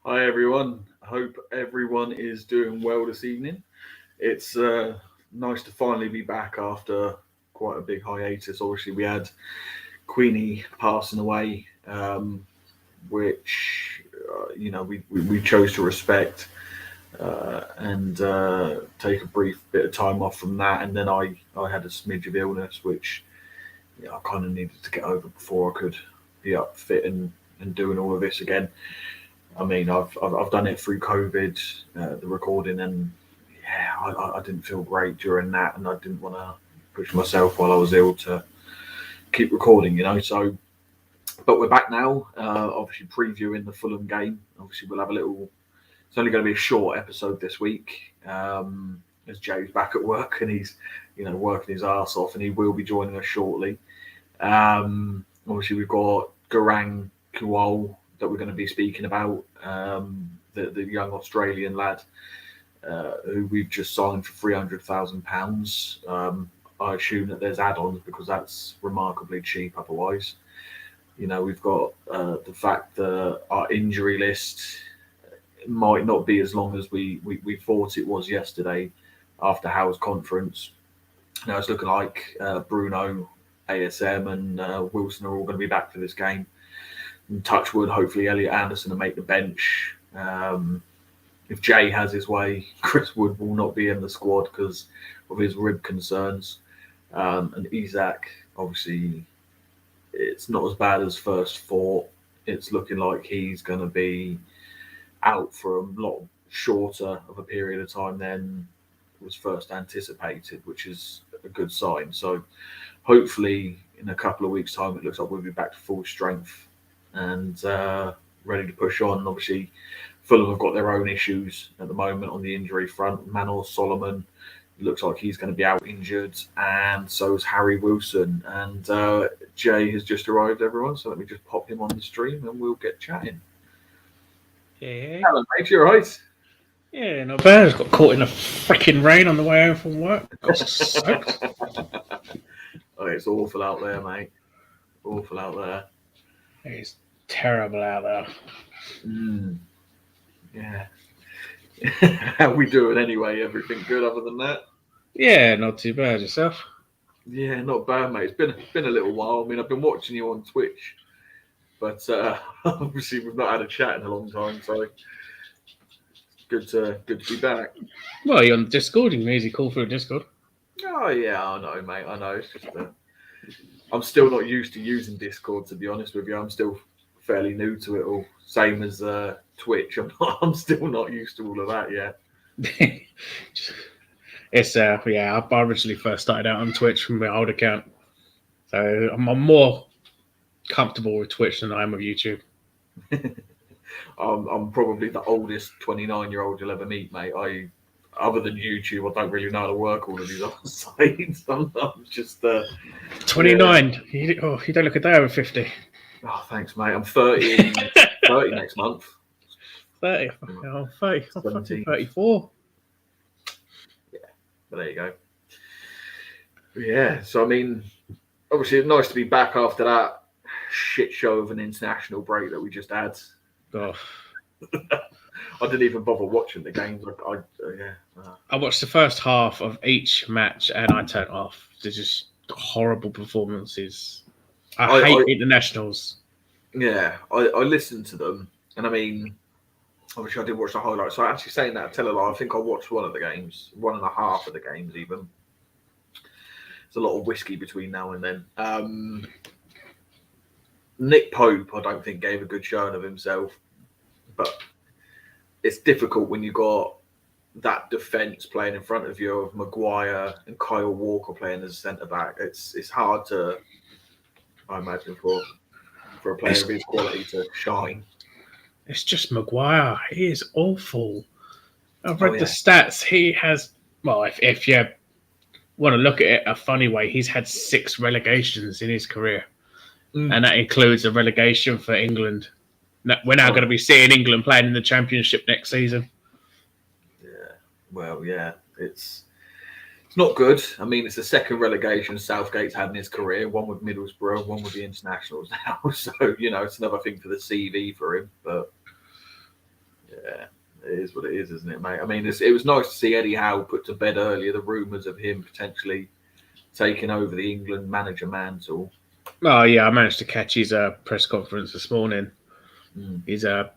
Hi everyone. I hope everyone is doing well this evening. It's nice to finally be back after quite a big hiatus. Obviously, we had Queenie passing away, which we chose to respect and take a brief bit of time off from that. And then I had a smidge of illness, which I kind of needed to get over before I could be up fit and doing all of this again. I mean, I've done it through COVID, the recording, and yeah, I didn't feel great during that, and I didn't want to push myself while I was ill to keep recording. So, but we're back now. Obviously, previewing the Fulham game. Obviously, we'll have a little. It's only going to be a short episode this week, as Jay's back at work and he's, working his arse off, and he will be joining us shortly. Obviously, we've got Garang Kuol that we're going to be speaking about, the young Australian lad who we've just signed for £300,000. I assume that there's add-ons because that's remarkably cheap otherwise. We've got the fact that our injury list might not be as long as we thought it was yesterday after Howe's conference. Now it's looking like Bruno, ASM and Wilson are all going to be back for this game. And touch wood, hopefully Elliot Anderson will make the bench. If Jay has his way, Chris Wood will not be in the squad because of his rib concerns. And Isaac, obviously, it's not as bad as first thought. It's looking like he's going to be out for a lot shorter of a period of time than was first anticipated, which is a good sign. So hopefully in a couple of weeks' time, it looks like we'll be back to full strength and ready to push on. Obviously, Fulham have got their own issues at the moment on the injury front. Manor Solomon looks like he's going to be out injured, and so is Harry Wilson. And Jay has just arrived, everyone, so let me just pop him on the stream and we'll get chatting. Yeah. Hello, mate, you alright? Yeah, not bad. Just got caught in the freaking rain on the way home from work. Got soaked. Oh, it's awful out there, mate. Awful out there. It's terrible out there. Yeah. How we doing anyway? Everything good other than that? Yeah, not too bad. Yourself? Yeah, not bad, mate. It's been a little while. I mean, I've been watching you on Twitch, but obviously we've not had a chat in a long time, so good to be back. Well, you're on Discord. You can easily call through Discord. Oh yeah, I know, mate. I know. It's just I'm still not used to using Discord, to be honest with you. I'm still fairly new to it all. Same as Twitch. I'm still not used to all of that yet. It's I originally first started out on Twitch from my old account, so I'm more comfortable with Twitch than I am with YouTube. I'm probably the oldest 29-year-old you'll ever meet, mate. Other than YouTube, I don't really know how to work all of these other sites. I'm just 29. Yeah. You don't look a day over 50. Oh, thanks, mate. I'm 30, 30 next month. 30. I'm 30. I'm fucking 34. Yeah, but there you go. Yeah, so I mean, obviously, it's nice to be back after that shit show of an international break that we just had. Oh. I didn't even bother watching the games. I watched the first half of each match and I turned off. They're just horrible performances. I hate internationals. Yeah, I listened to them, and I mean, obviously I did watch the highlights. So actually saying that, I tell a lie. I think I watched one of the games, one and a half of the games even. There's a lot of whiskey between now and then. Nick Pope, I don't think gave a good showing of himself, but it's difficult when you got that defence playing in front of you of Maguire and Kyle Walker playing as centre back. It's hard to, I imagine, for a player of his quality to shine. It's just Maguire. He is awful. I've read the stats. He has, well, if you want to look at it a funny way, he's had 6 relegations in his career. And that includes a relegation for England. We're now going to be seeing England playing in the Championship next season. Yeah, well, yeah, it's not good. I mean, it's the second relegation Southgate's had in his career, one with Middlesbrough, one with the internationals now. So, it's another thing for the CV for him. But Yeah, it is what it is, isn't it, mate? I mean, it was nice to see Eddie Howe put to bed earlier the rumours of him potentially taking over the England manager mantle. Oh yeah, I managed to catch his press conference this morning. Mm.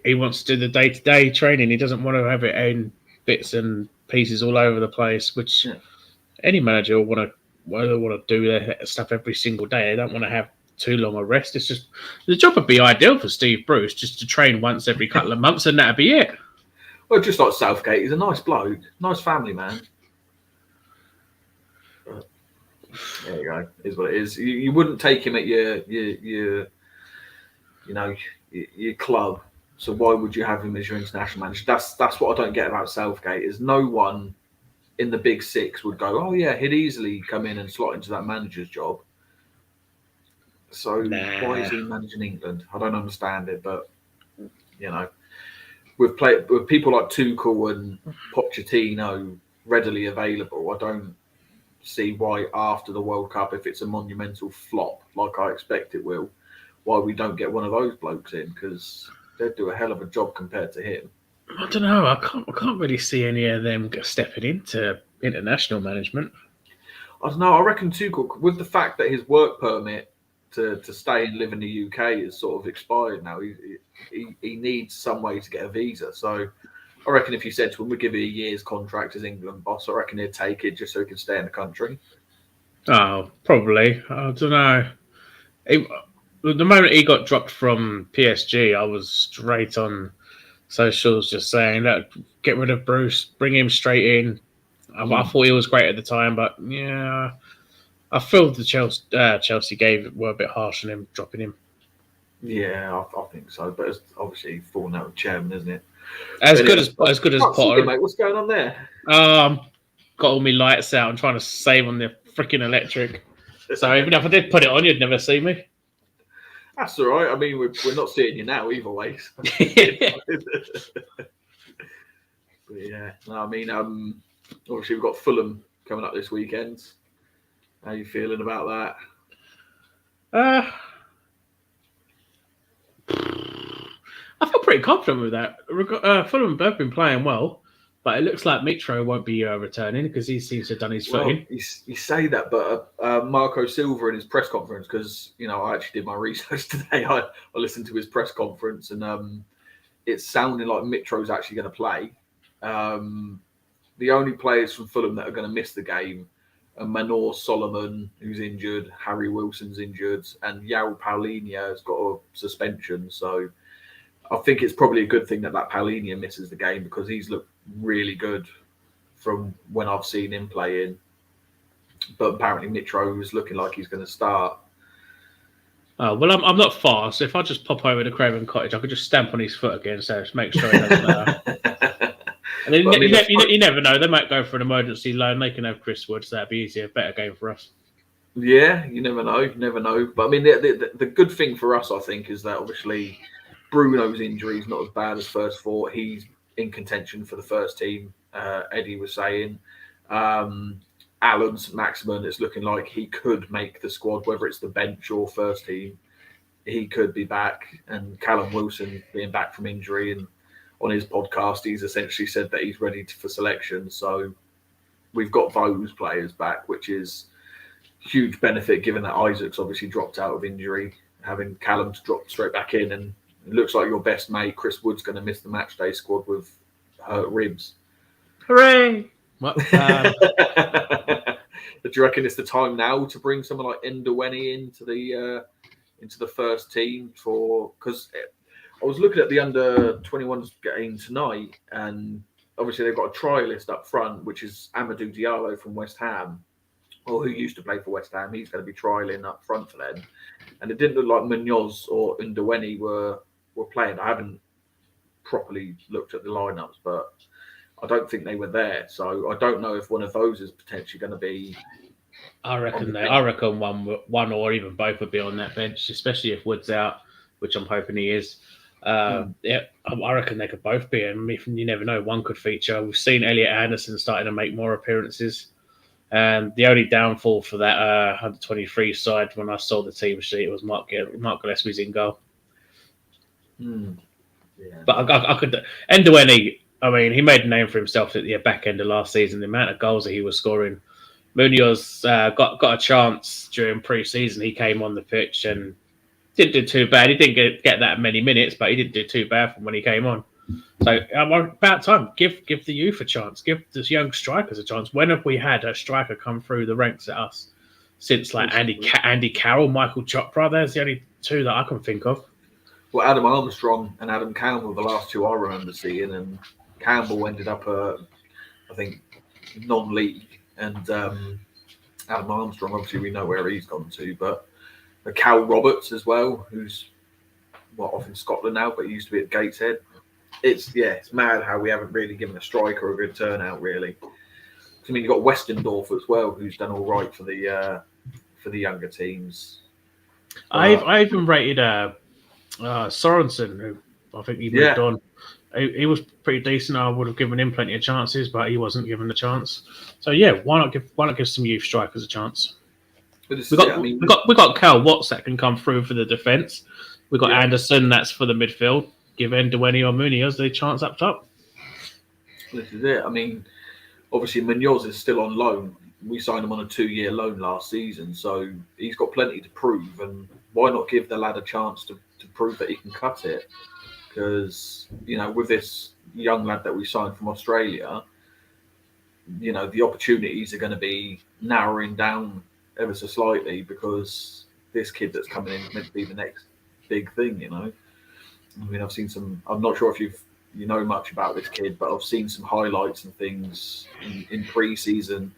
He wants to do the day-to-day training. He doesn't want to have it in bits and pieces all over the place, which any manager will want to do their stuff every single day. They don't want to have too long a rest. It's just the job would be ideal for Steve Bruce, just to train once every couple of months, and that'd be it. Well, just like Southgate, he's a nice bloke, nice family man. But there you go. Is what it is. You wouldn't take him at your club. So why would you have him as your international manager? That's what I don't get about Southgate. Is no one in the big six would go, oh yeah, he'd easily come in and slot into that manager's job. So why is he managing England? I don't understand it, but with people like Tuchel and Pochettino readily available, I don't see why after the World Cup, if it's a monumental flop like I expect it will, why we don't get one of those blokes in, because they'd do a hell of a job compared to him. I don't know. I can't really see any of them stepping into international management. I don't know. I reckon Tuchel, with the fact that his work permit to stay and live in the UK is sort of expired now, he needs some way to get a visa. So I reckon if you said to him, we'll give you a year's contract as England boss, I reckon he'd take it just so he can stay in the country. Oh, probably. I don't know. The moment he got dropped from PSG, I was straight on socials just saying that get rid of Bruce, bring him straight in. I thought he was great at the time, but yeah, I feel the Chelsea were a bit harsh on him, dropping him. Yeah, I think so. But it's obviously falling out with chairman, isn't it? As good as Potter. Mate, what's going on there? Got all my lights out. I'm trying to save on the freaking electric. So even if I did put it on, you'd never see me. That's all right. I mean, we're not seeing you now either way. So. But yeah, no, I mean, obviously we've got Fulham coming up this weekend. How are you feeling about that? I feel pretty confident with that. Fulham have both been playing well, but it looks like Mitro won't be returning because he seems to have done his footing. You say that, but Marco Silva in his press conference, because I actually did my research today. I listened to his press conference, and it's sounding like Mitro's actually going to play. The only players from Fulham that are going to miss the game are Manor Solomon, who's injured, Harry Wilson's injured, and Yao Paulinho has got a suspension. So I think it's probably a good thing that Paulinho misses the game, because he's looked really good from when I've seen him playing. But apparently Mitro is looking like he's going to start. Oh, well, I'm not far, so if I just pop over to Craven Cottage, I could just stamp on his foot again, so just make sure he doesn't matter. And then you never know. They might go for an emergency loan. They can have Chris Wood, so that'd be easier. Better game for us. Yeah, you never know. You never know. But I mean, the good thing for us, I think, is that obviously Bruno's injury is not as bad as first thought. He's in contention for the first team. Eddie was saying. Alan St-Maximin, it's looking like he could make the squad, whether it's the bench or first team. He could be back. And Callum Wilson being back from injury, and on his podcast, he's essentially said that he's ready for selection. So we've got those players back, which is huge benefit given that Isaac's obviously dropped out of injury. Having Callum to drop straight back in, and it looks like your best mate, Chris Wood's going to miss the match day squad with hurt ribs. Hooray! What? Do you reckon it's the time now to bring someone like Ndewene into the first team? Because I was looking at the under-21s game tonight, and obviously they've got a trialist up front, which is Amadou Diallo from West Ham, or who used to play for West Ham. He's going to be trialing up front for them, and it didn't look like Munoz or Ndewene were playing. I haven't properly looked at the lineups, but I don't think they were there, so I don't know if one of those is potentially going to be. I reckon one or even both would be on that bench, especially if Wood's out, which I'm hoping he is. Yeah, I reckon they could both be, and you never know, one could feature. We've seen Elliot Anderson starting to make more appearances, and the only downfall for that under 23 side when I saw the team sheet was Mark Gillespie's in goal. Yeah. But I could. Ndueni, I mean, he made a name for himself at the back end of last season. The amount of goals that he was scoring. Munoz got a chance during pre-season. He came on the pitch and didn't do too bad. He didn't get that many minutes, but he didn't do too bad from when he came on. So about time. Give the youth a chance. Give the young strikers a chance. When have we had a striker come through the ranks at us since like Andy Carroll, Michael Chopra? There's the only two that I can think of. Well, Adam Armstrong and Adam Campbell, the last two I remember seeing, and Campbell ended up, I think, non-league, and Adam Armstrong, obviously, we know where he's gone to, but Cal Roberts as well, who's off in Scotland now, but he used to be at Gateshead. It's mad how we haven't really given a striker a good turnout, really. I mean, you've got Westendorf as well, who's done all right for the younger teams. I even rated Sorensen, who I think he moved on. He was pretty decent. I would have given him plenty of chances, but he wasn't given a chance. So why not give some youth strikers a chance? We got Cal Watts that can come through for the defence. We got Anderson that's for the midfield. Give Ndueni or Munoz the chance up top. This is it. I mean, obviously Munoz is still on loan. We signed him on a 2-year loan last season, so he's got plenty to prove. And why not give the lad a chance to prove that he can cut it? Because, with this young lad that we signed from Australia, the opportunities are going to be narrowing down ever so slightly because this kid that's coming in is meant to be the next big thing, I mean, I've seen some. I'm not sure if you know much about this kid, but I've seen some highlights and things in pre-season.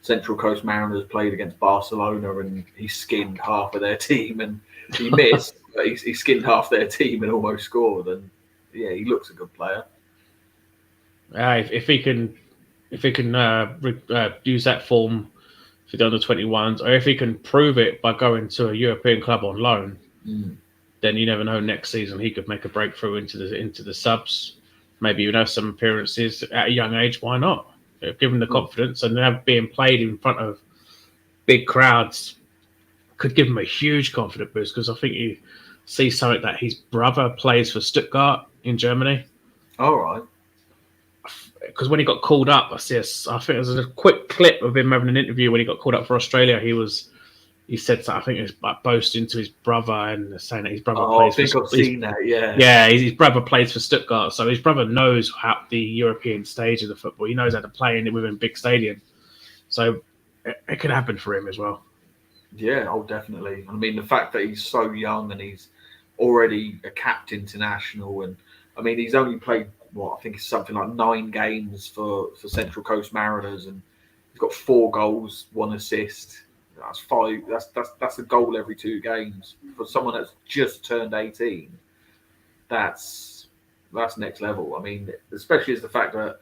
Central Coast Mariners played against Barcelona, and he skinned half of their team, and he missed. But he skinned half their team and almost scored. And he looks a good player. If he can use that form for the under-21s, or if he can prove it by going to a European club on loan. Then you never know. Next season, he could make a breakthrough into the subs. Maybe some appearances at a young age. Why not? Given the confidence and being played in front of big crowds could give him a huge confidence boost. Because I think you see something that his brother plays for Stuttgart in Germany. All right. Because when he got called up, I think there's a quick clip of him having an interview when he got called up for Australia. He said that I think it was like boasting to his brother and saying that his brother plays. I think I've seen that. Yeah. Yeah, his brother plays for Stuttgart, so his brother knows how the European stage of the football. He knows how to play in it within big stadium, so it could happen for him as well. Yeah, definitely. I mean, the fact that he's so young and he's already a capped international, and I mean, he's only played I think it's something like 9 games for Central Coast Mariners, and he's got 4 goals, 1 assist. That's 5. That's a goal every 2 games for someone that's just turned 18. That's next level. I mean, especially as the fact that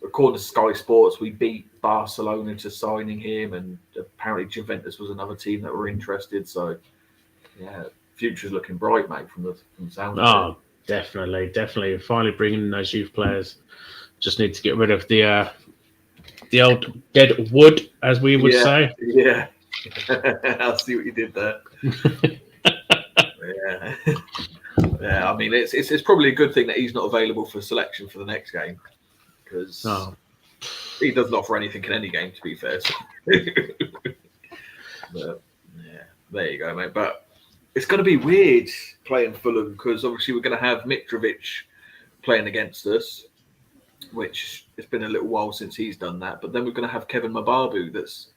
according to Sky Sports, we beat Barcelona to signing him, and apparently Juventus was another team that were interested. So, future's looking bright, mate. From the sound. Oh, definitely. Finally bringing in those youth players. Just need to get rid of the old dead wood, as we would say. Yeah. I see what you did there. I mean, it's probably a good thing that he's not available for selection for the next game because he doesn't offer anything in any game, to be fair. So. But there you go, mate. But it's going to be weird playing Fulham because obviously we're going to have Mitrovic playing against us, which it's been a little while since he's done that. But then we're going to have Kevin Mababu that's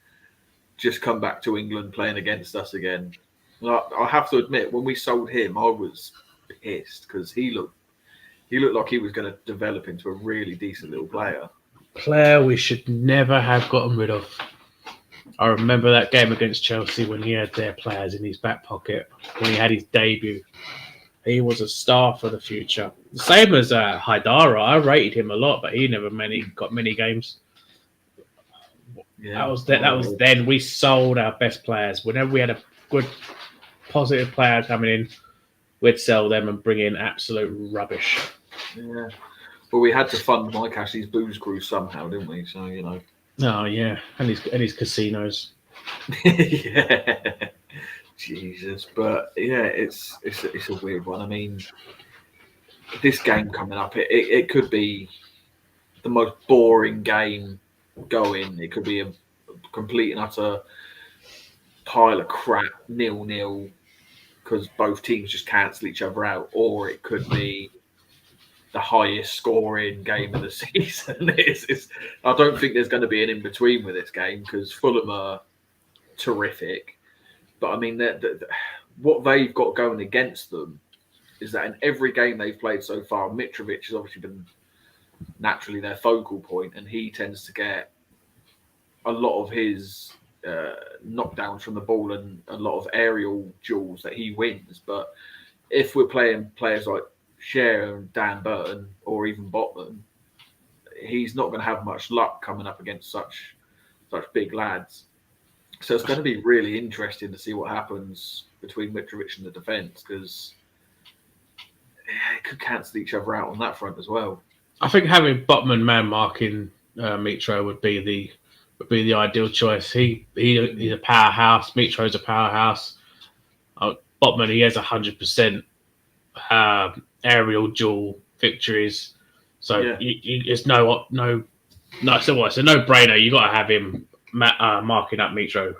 just come back to England playing against us again. I have to admit, when we sold him, I was pissed because he looked like he was going to develop into a really decent little player. Player we should never have gotten rid of. I remember that game against Chelsea when he had their players in his back pocket when he had his debut. He was a star for the future. The same as Haidara. I rated him a lot, but he never got many games. Yeah, that was then. We sold our best players. Whenever we had a good, positive player coming in, we'd sell them and bring in absolute rubbish. Yeah. But we had to fund Mike Ashley's booze cruise somehow, didn't we? So, Oh, yeah. And his casinos. Yeah. Jesus. But, it's a weird one. I mean, this game coming up, it could be the most boring game going. It could be a complete and utter pile of crap, 0-0, because both teams just cancel each other out, or it could be the highest scoring game of the season. I don't think there's going to be an in between with this game because Fulham are terrific, but I mean, what they've got going against them is that in every game they've played so far, Mitrovic has obviously been naturally their focal point, and he tends to get a lot of his knockdowns from the ball and a lot of aerial duels that he wins. But if we're playing players like Cher and Dan Burton or even Botman, he's not going to have much luck coming up against such big lads. So it's going to be really interesting to see what happens between Mitrovic and the defence, because it could cancel each other out on that front as well. I think having Botman man marking Mitro would be the ideal choice. He's a powerhouse. Mitro's a powerhouse. Botman, he has 100% aerial duel victories. So it's no. So it's a no-brainer. You got to have him marking up Mitro.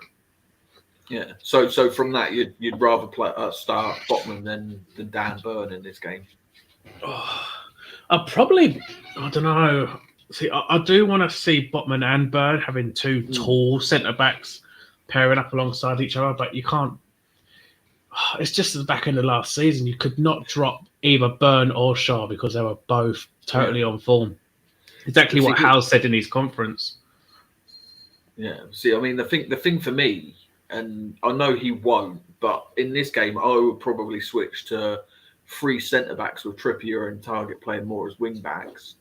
Yeah. So from that, you'd rather start Botman than Dan Burn in this game. I don't know. See, I do want to see Botman and Burn having two tall centre backs pairing up alongside each other, but you can't. It's just the back end of last season. You could not drop either Burn or Shaw because they were both totally on form. Exactly what Hal said in his conference. Yeah. See, I mean, the thing for me, and I know he won't, but in this game, I would probably switch to 3 centre backs with Trippier and Target playing more as wing backs.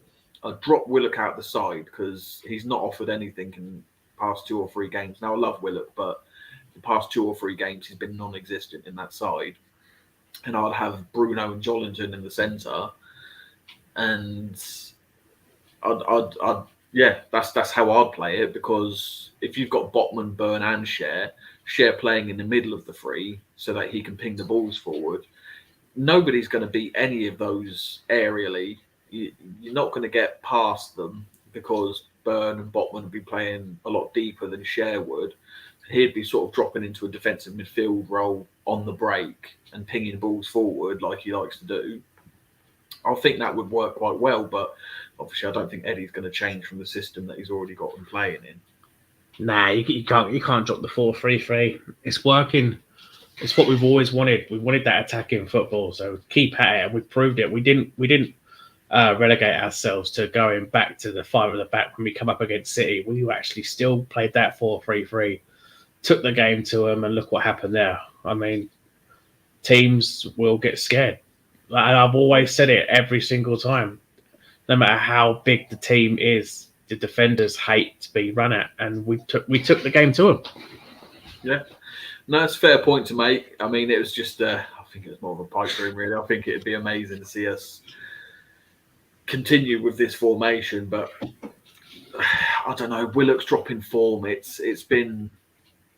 I'd drop Willock out the side because he's not offered anything in the past 2 or 3 games. Now, I love Willock, but the past 2 or 3 games he's been non-existent in that side. And I'd have Bruno and Jolinton in the centre, and that's how I'd play it, because if you've got Botman, Burn, and Cher playing in the middle of the 3 so that he can ping the balls forward, nobody's going to beat any of those aerially. You're not going to get past them because Burn and Botman would be playing a lot deeper than Cher would. He'd be sort of dropping into a defensive midfield role on the break and pinging balls forward like he likes to do. I think that would work quite well, but obviously I don't think Eddie's going to change from the system that he's already got him playing in. Nah, you can't drop the 4-3-3. It's working. It's what we've always wanted. We wanted that attacking football, so keep at it, and we proved it. We didn't relegate ourselves to going back to the 5 at the back when we come up against City. We actually still played that 4-3-3, took the game to them, and look what happened there. I mean, teams will get scared. And I've always said it every single time. No matter how big the team is, the defenders hate to be run at, and we took the game to them. Yeah. No, that's a fair point to make. I mean, it was just, I think it was more of a pipe dream, really. I think it'd be amazing to see us continue with this formation, but I don't know. Willock's dropping form. It's been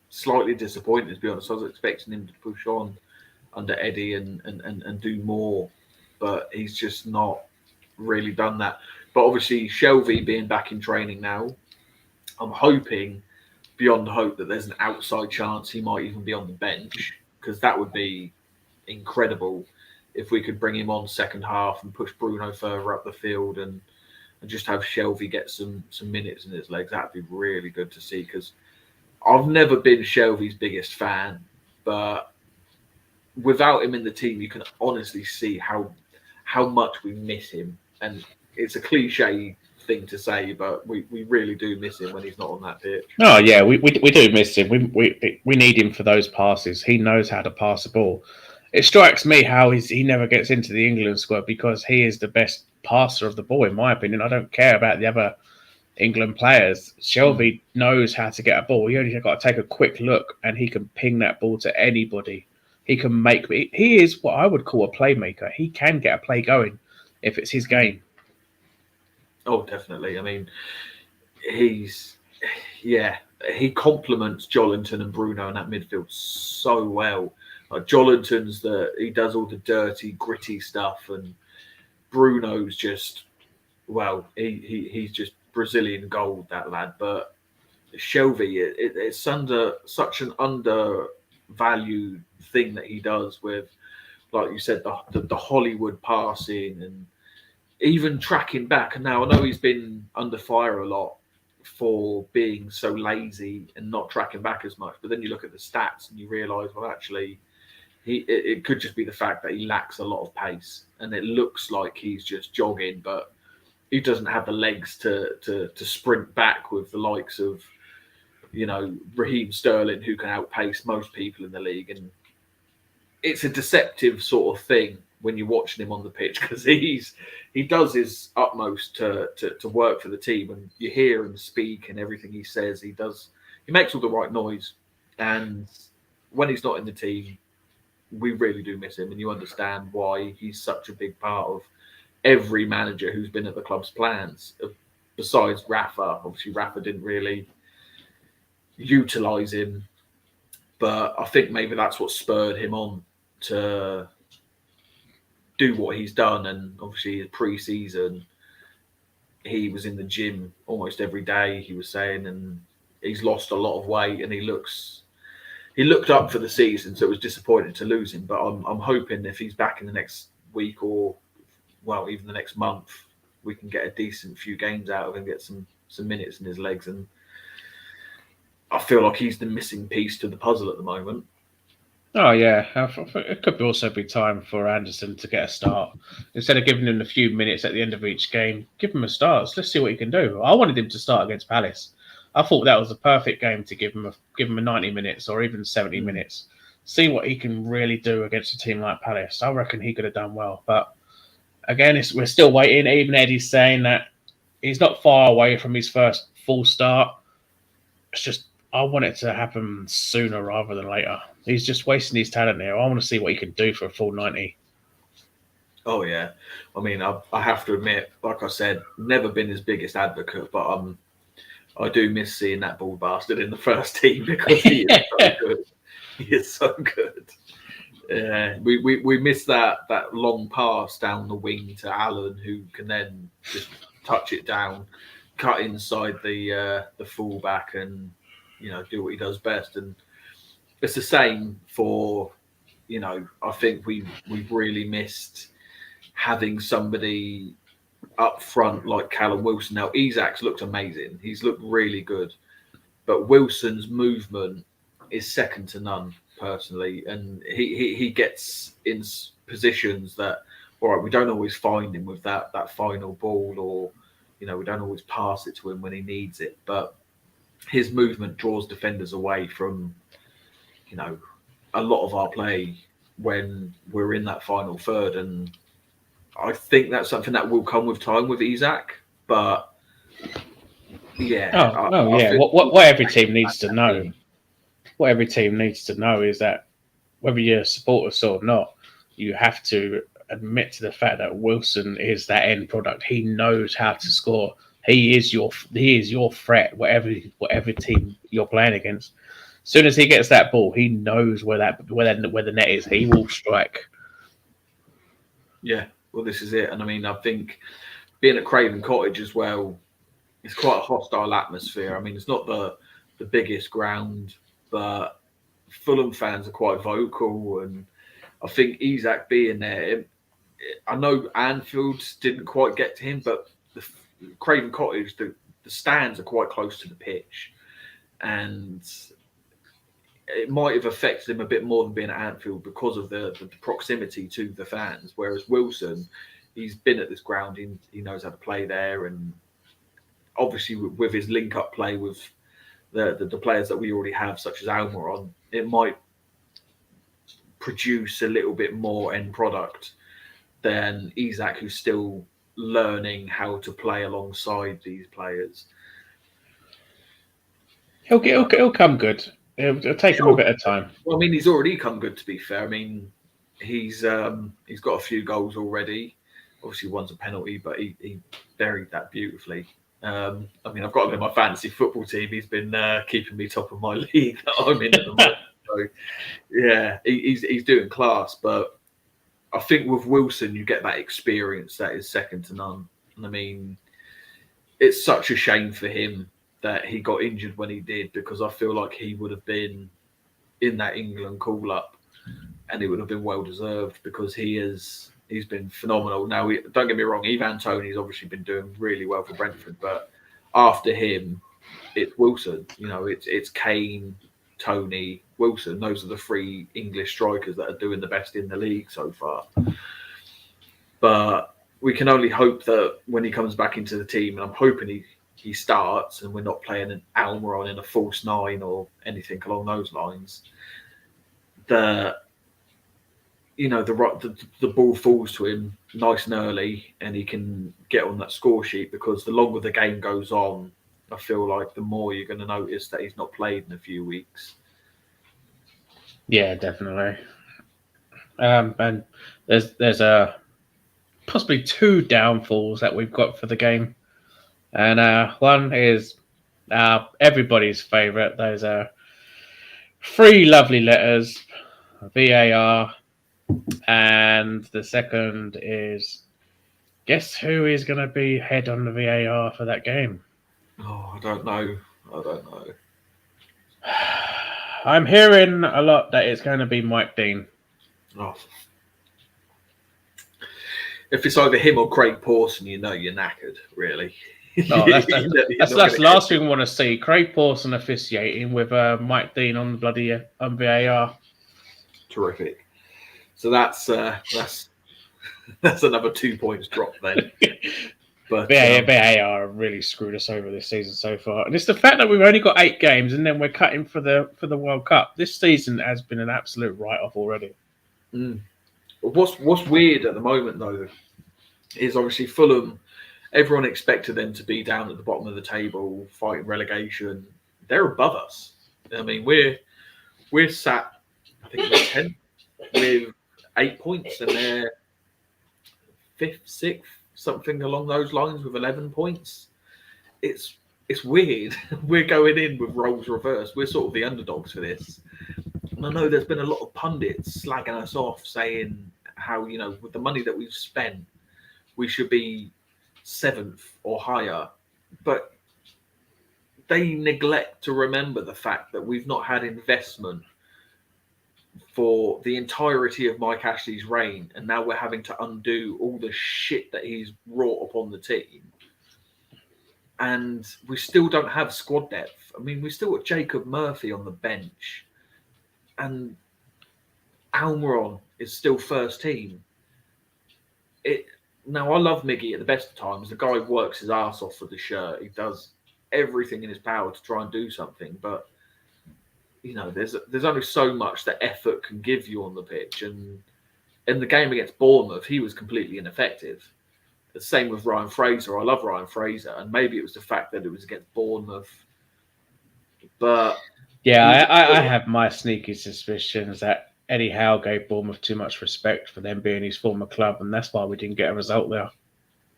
slightly disappointing, to be honest. I was expecting him to push on under Eddie and do more, but he's just not really done that. But obviously, Shelvey being back in training now, I'm hoping beyond hope that there's an outside chance he might even be on the bench, because that would be incredible if we could bring him on second half and push Bruno further up the field and just have Shelvey get some minutes in his legs. That'd be really good to see, because I've never been Shelvey's biggest fan, but without him in the team, you can honestly see how much we miss him. And it's a cliche thing to say, but we really do miss him when he's not on that pitch. Oh yeah, we do miss him. We need him for those passes. He knows how to pass the ball. It strikes me how he never gets into the England squad, because he is the best passer of the ball, in my opinion. I don't care about the other England players. Shelvey knows how to get a ball. He only got to take a quick look, and he can ping that ball to anybody. He can make. He is what I would call a playmaker. He can get a play going if it's his game. Oh, definitely. I mean, he complements Jolinton and Bruno in that midfield so well. Like Jolinton's he does all the dirty, gritty stuff, and Bruno's just, he's just Brazilian gold, that lad. But Shelby, it's such an undervalued thing that he does with, like you said, the Hollywood passing and even tracking back. And now I know he's been under fire a lot for being so lazy and not tracking back as much. But then you look at the stats and you realise, well, actually, it could just be the fact that he lacks a lot of pace, and it looks like he's just jogging, but he doesn't have the legs to sprint back with the likes of, Raheem Sterling, who can outpace most people in the league. And it's a deceptive sort of thing when you're watching him on the pitch, because he does his utmost to work for the team, and you hear him speak and everything he says. He makes all the right noise, and when he's not in the team, we really do miss him, and you understand why he's such a big part of every manager who's been at the club's plans. Besides Rafa, obviously Rafa didn't really utilise him, but I think maybe that's what spurred him on to do what he's done. And obviously his pre-season, he was in the gym almost every day, he was saying, and he's lost a lot of weight, and he looked up for the season, so it was disappointing to lose him. But I'm hoping if he's back in the next week, or even the next month, we can get a decent few games out of him, get some minutes in his legs. And I feel like he's the missing piece to the puzzle at the moment. Oh yeah, it could also be time for Anderson to get a start. Instead of giving him a few minutes at the end of each game, give him a start. Let's see what he can do. I wanted him to start against Palace. I thought that was the perfect game to give him a 90 minutes or even 70 minutes. See what he can really do against a team like Palace. I reckon he could have done well. But again, we're still waiting. Even Eddie's saying that he's not far away from his first full start. It's just, I want it to happen sooner rather than later. He's just wasting his talent there. I want to see what he can do for a full 90. Oh, yeah. I mean, I have to admit, like I said, never been his biggest advocate, but I do miss seeing that bald bastard in the first team, because he is so good. He is so good. We miss that long pass down the wing to Allen, who can then just touch it down, cut inside the fullback, and do what he does best. And it's the same for, I think we've really missed having somebody up front like Callum Wilson. Now, Isak's looked amazing. He's looked really good. But Wilson's movement is second to none, personally. And he gets in positions that, all right, we don't always find him with that final ball, or, we don't always pass it to him when he needs it. But his movement draws defenders away from, a lot of our play when we're in that final third. And I think that's something that will come with time with Isak. But yeah. What every team needs to know, is that whether you're a supporter or not, you have to admit to the fact that Wilson is that end product. He knows how to score. He is your threat, whatever team you're playing against. As soon as he gets that ball, he knows where the net is. He will strike. Yeah, well, this is it. And I mean, I think being at Craven Cottage as well, it's quite a hostile atmosphere. I mean, it's not the biggest ground, but Fulham fans are quite vocal. And I think Isak being there, I know Anfield didn't quite get to him, but the Craven Cottage, the stands are quite close to the pitch. And it might have affected him a bit more than being at Anfield because of the proximity to the fans. Whereas Wilson, he's been at this ground, he knows how to play there, and obviously with his link-up play with the players that we already have, such as Almiron, it might produce a little bit more end product than Isak, who's still learning how to play alongside these players. He'll come good. It'll take him a bit of time. Well, I mean, he's already come good, to be fair. I mean, he's got a few goals already. Obviously, one's a penalty, but he buried that beautifully. I mean, I've got him in my fantasy football team. He's been keeping me top of my league that I'm in at the moment. So, yeah, he's doing class. But I think with Wilson, you get that experience that is second to none. And I mean, it's such a shame for him that he got injured when he did, because I feel like he would have been in that England call up, and it would have been well deserved, because he's been phenomenal. Now, don't get me wrong, Ivan Toney's obviously been doing really well for Brentford, but after him, it's Wilson. You know, it's Kane, Toney, Wilson. Those are the three English strikers that are doing the best in the league so far. But we can only hope that when he comes back into the team, and I'm hoping he starts, and we're not playing an Almiron in a false nine or anything along those lines, that, you know, the ball falls to him nice and early, and he can get on that score sheet, because the longer the game goes on, I feel like the more you're going to notice that he's not played in a few weeks. Yeah, definitely. And there's possibly two downfalls that we've got for the game, and one is everybody's favourite. Those are three lovely letters, VAR, and the second is, guess who is going to be head on the VAR for that game? Oh, I don't know. I'm hearing a lot that it's going to be Mike Dean. Oh. If it's either him or Craig Pawson, you know you're knackered, really. Oh, that's the last thing we want to see. Craig Pawson officiating with Mike Dean on the bloody VAR. Terrific. So that's another 2 points drop then. But VAR really screwed us over this season so far, and it's the fact that we've only got 8 games, and then we're cutting for the World Cup. This season has been an absolute write-off already. What's weird at the moment though is obviously Fulham. Everyone expected them to be down at the bottom of the table, fighting relegation. They're above us. I mean, we're sat, I think we're 10th with 8 points, and they're 5th, 6th. Something along those lines with 11 points. It's weird. We're going in with roles reversed. We're sort of the underdogs for this. And I know there's been a lot of pundits slagging us off, saying how, you know, with the money that we've spent, we should be 7th or higher. But they neglect to remember the fact that we've not had investment for the entirety of Mike Ashley's reign, and now we're having to undo all the shit that he's wrought upon the team. And we still don't have squad depth. I mean, we still got Jacob Murphy on the bench, and Almiron is still first team. Now, I love Miggy at the best of times. The guy works his ass off for the shirt. He does everything in his power to try and do something, but you know, there's only so much that effort can give you on the pitch. And in the game against Bournemouth, he was completely ineffective. The same with Ryan Fraser. I love Ryan Fraser, and maybe it was the fact that it was against Bournemouth. But yeah, I have my sneaky suspicions that Eddie Howe gave Bournemouth too much respect for them being his former club, and that's why we didn't get a result there.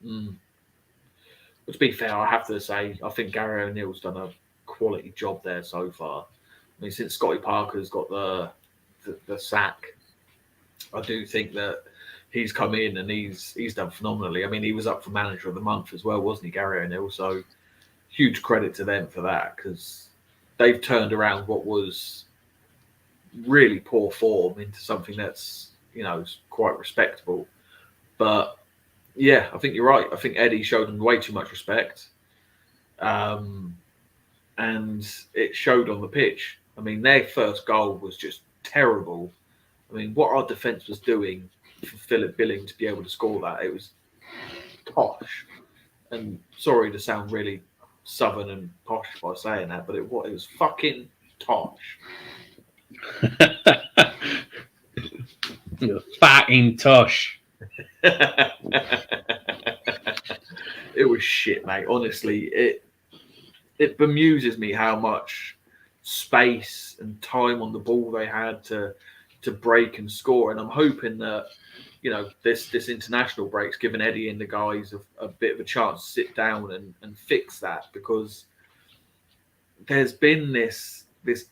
But to be fair, I have to say, I think Gary O'Neill's done a quality job there so far. I mean, since Scotty Parker's got the sack, I do think that he's come in and he's done phenomenally. I mean, he was up for Manager of the Month as well, wasn't he, Gary O'Neill? So huge credit to them for that, because they've turned around what was really poor form into something that's, you know, quite respectable. But yeah, I think you're right. I think Eddie showed them way too much respect. And it showed on the pitch. I mean, their first goal was just terrible. I mean, what our defence was doing for Philip Billing to be able to score that, it was tosh. And sorry to sound really southern and posh by saying that, but it was fucking tosh. You're fucking tosh. It was shit, mate. Honestly, it bemuses me how much space and time on the ball they had to break and score. And I'm hoping that, you know, this international break's given Eddie and the guys a bit of a chance to sit down and fix that, because there's been this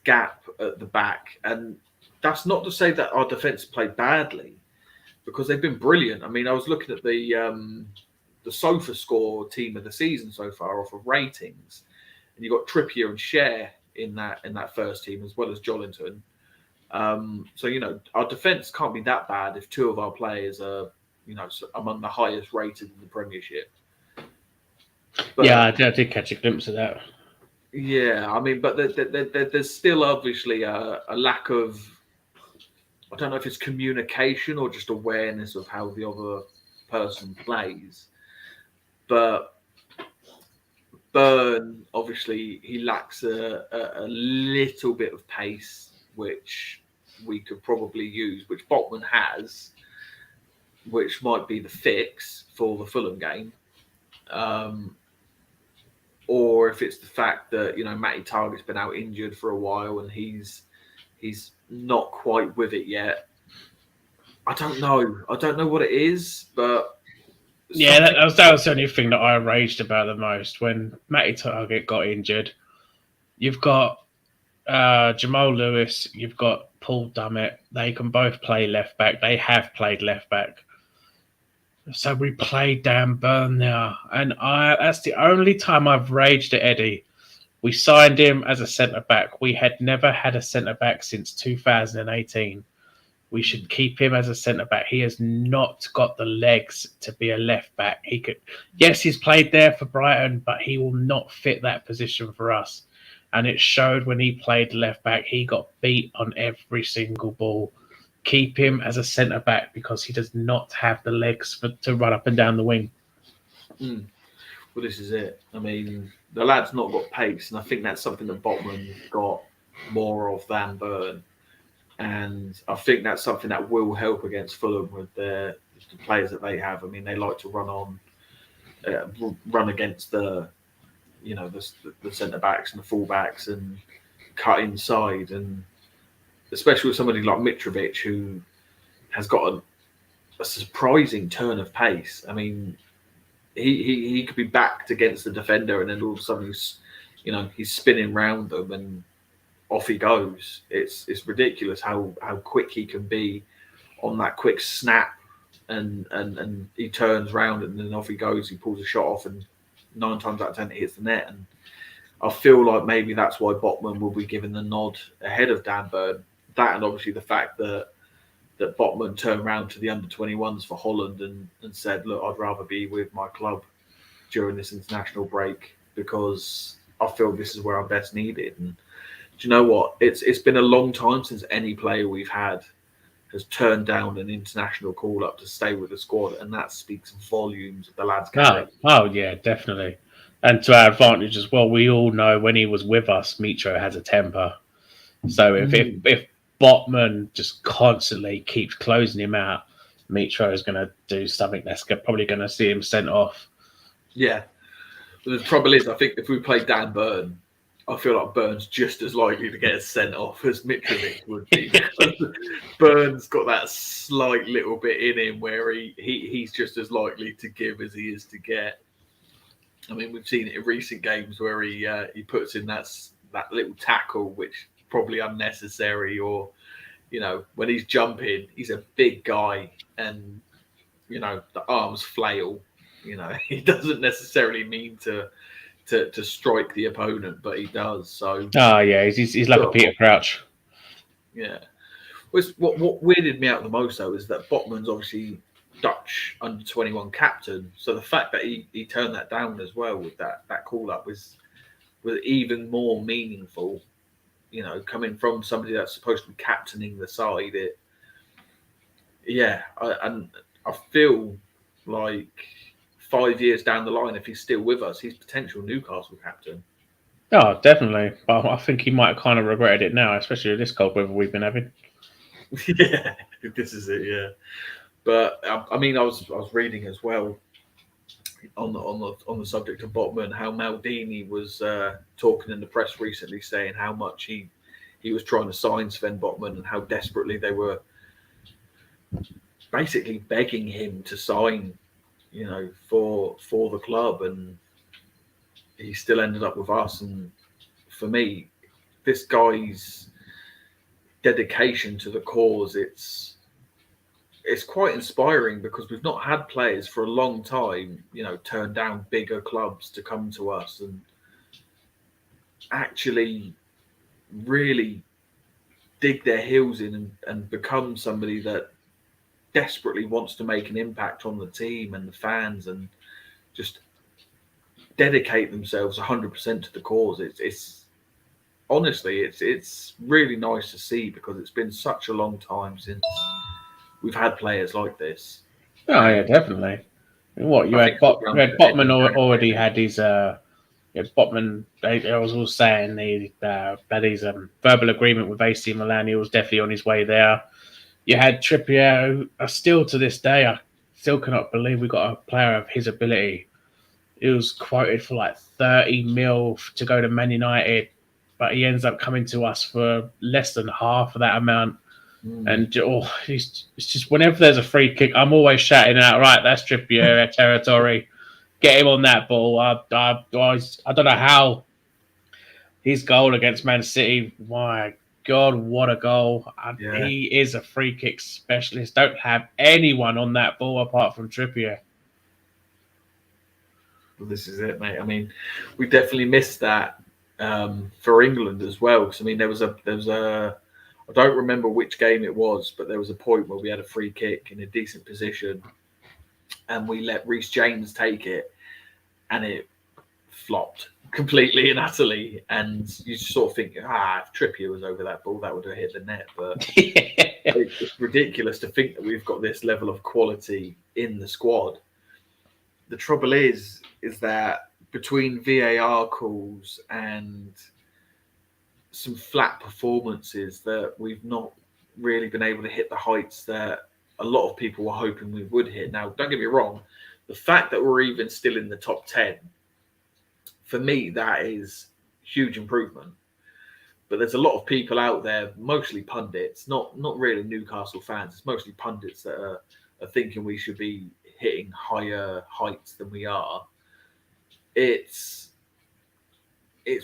gap at the back. And that's not to say that our defence played badly, because they've been brilliant. I mean, I was looking at the Sofa Score team of the season so far off of ratings, and you got Trippier and Cher in that first team as well as Jolinton. So our defence can't be that bad if two of our players are among the highest rated in the Premiership. But, yeah, I did catch a glimpse of that. Yeah, I mean, but there's still obviously a lack of, I don't know if it's communication or just awareness of how the other person plays. But Burn, obviously, he lacks a little bit of pace, which we could probably use, which Botman has, which might be the fix for the Fulham game. Or if it's the fact that Matty Targett's been out injured for a while and he's not quite with it yet. I don't know what it is, but yeah, that was the only thing that I raged about the most when Matty Targett got injured. You've got Jamal Lewis, you've got Paul Dummett. They can both play left back. They have played left back. So we played Dan Burn now, and that's the only time I've raged at Eddie. We signed him as a centre-back. We had never had a centre-back since 2018. We should keep him as a centre-back. He has not got the legs to be a left-back. Yes, he's played there for Brighton, but he will not fit that position for us. And it showed when he played left-back. He got beat on every single ball. Keep him as a centre-back because he does not have the legs to run up and down the wing. Well, this is it. I mean, the lad's not got pace, and I think that's something that Botman got more of than Burn. And I think that's something that will help against Fulham with the players that they have. I mean, they like to run against the centre-backs and the full-backs and cut inside, and especially with somebody like Mitrovic, who has got a surprising turn of pace. I mean, he could be backed against the defender, and then all of a sudden he's spinning round them, and off he goes. It's ridiculous how quick he can be on that quick snap, and he turns round and then off he goes. He pulls a shot off, and 9 times out of 10 it hits the net. And I feel like maybe that's why Botman will be given the nod ahead of Dan Burn. That, and obviously the fact that Botman turned around to the under-21s for Holland and said, look, I'd rather be with my club during this international break because I feel this is where I'm best needed. And do you know what? It's been a long time since any player we've had has turned down an international call-up to stay with the squad, and that speaks volumes of the lad's character. Oh, yeah, definitely. And to our advantage as well, we all know when he was with us, Mitro has a temper. So if Botman just constantly keeps closing him out, Mitro is going to do something that's probably going to see him sent off. Yeah. But the trouble is, I think if we play Dan Burn, I feel like Burn's just as likely to get sent off as Mitrovic would be. Burn's got that slight little bit in him where he's just as likely to give as he is to get. I mean, we've seen it in recent games where he puts in that little tackle, which probably unnecessary, or when he's jumping, he's a big guy, and the arms flail. He doesn't necessarily mean to strike the opponent, but he does. So yeah, he's like a Peter Crouch. Yeah. What weirded me out the most though is that Botman's obviously Dutch under-21 captain, so the fact that he turned that down as well with that call up was even more meaningful. Coming from somebody that's supposed to be captaining the side, I feel like 5 years down the line, if he's still with us, he's potential Newcastle captain. Oh, definitely. But I think he might have kind of regretted it now, especially with this cold weather we've been having. Yeah, this is it. Yeah, but I mean, I was reading as well on the subject of Botman, how Maldini was talking in the press recently, saying how much he was trying to sign Sven Botman and how desperately they were basically begging him to sign, for the club, and he still ended up with us. And for me, this guy's dedication to the cause, it's it's quite inspiring because we've not had players for a long time, turn down bigger clubs to come to us and actually really dig their heels in and become somebody that desperately wants to make an impact on the team and the fans and just dedicate themselves 100% to the cause. It's honestly, it's really nice to see because it's been such a long time since we've had players like this. Oh yeah, definitely. What you I had, think it's You down had to Botman Edmund already Jones, had his Botman. I was all saying he had his verbal agreement with AC Milan. He was definitely on his way there. You had Trippier, who still to this day, I still cannot believe we got a player of his ability. He was quoted for like 30 mil to go to Man United, but he ends up coming to us for less than half of that amount. And it's just whenever there's a free kick, I'm always shouting out, right, that's Trippier territory. Get him on that ball. I don't know how his goal against Man City, my God, what a goal. Yeah. He is a free kick specialist. Don't have anyone on that ball apart from Trippier. Well, this is it, mate. I mean, we definitely missed that for England as well. Because I mean, there was a I don't remember which game it was, but there was a point where we had a free kick in a decent position, and we let Reece James take it, and it flopped completely and utterly. And you sort of think, if Trippier was over that ball, that would have hit the net. But it's ridiculous to think that we've got this level of quality in the squad. The trouble is that between VAR calls and some flat performances, that we've not really been able to hit the heights that a lot of people were hoping we would hit. Now, don't get me wrong, the fact that we're even still in the top 10, for me, that is huge improvement. But there's a lot of people out there, mostly pundits, not really Newcastle fans. It's mostly pundits that are thinking we should be hitting higher heights than we are. It's